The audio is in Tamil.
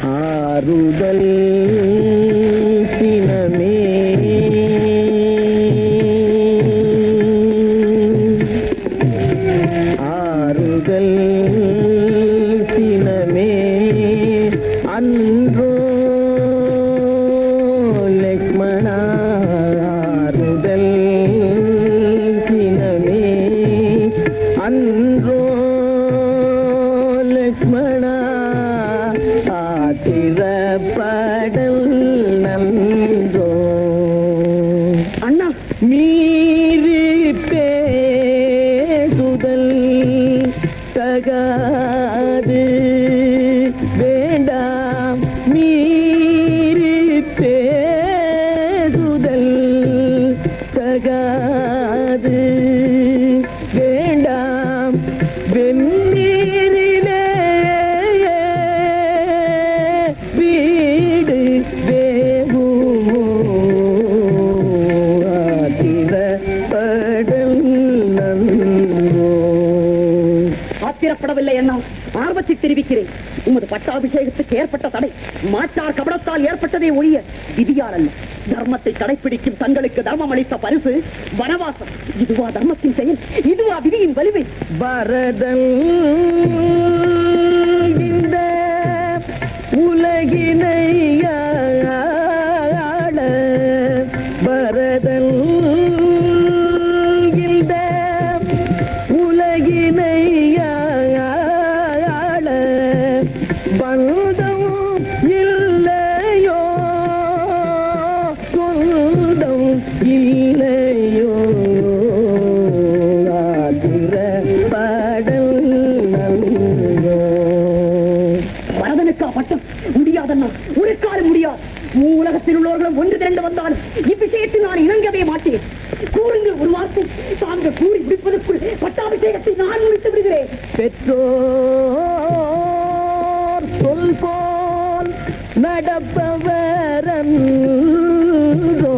ஆறுதல் சினமே ஆறுதல் சினமே அன்றோ லக்ஷ்மணா ஆறுதல் சினமே அன்றோ லக்ஷ்மணா ஆத்திரப்படல் நன்றோ அண்ணா மீறி பேசுதல் தகாது வேண்டாம் மீறி பேசுதல் தகாது வேண்டாம் வெந்நீரிலே வீடு வேகுமோ ஆத்திரப்படல் நன்றோ ஆத்திரப்படவில்லை அண்ணா, ஆர்வத்தை தெரிவிக்கிறேன். உமது பட்டாபிஷேகத்துக்கு ஏற்பட்ட தடை மாற்றார் கபடத்தால் ஏற்பட்டதே ஒழிய விதியால் அல்ல. தர்மத்தை கடைபிடிக்கும் தங்களுக்கு தர்மம் அளித்த பரிசு வனவாசம். இதுவா தர்மத்தின் செயல்? இதுவா விதியின் வலிமை? பரதன் இந்த உலகினை ஆள பரதன் இந்த உலகினை ஆள பந்தம் இல்லையோ சொந்தம் இல்லையோ ஆத்திரப்படல் நன்றோ பரதனுக்கா பட்டம்? முடியாதண்ணா, ஒரு காலம் முடியாது. உலகத்தில் உள்ளவர்களும் ஒன்று திரண்டு வந்தாலும் இவ்விஷயத்தில் நான் இணங்கவே மாட்டேன். கூறுங்கள் ஒரு வார்த்தை. தாங்கள் கூறி முடிப்பதற்குள் பட்டாபிஷேகத்தை நான் முடித்து விடுகிறேன். பெற்றோர் சொல் போல் நடப்பவரன்றோ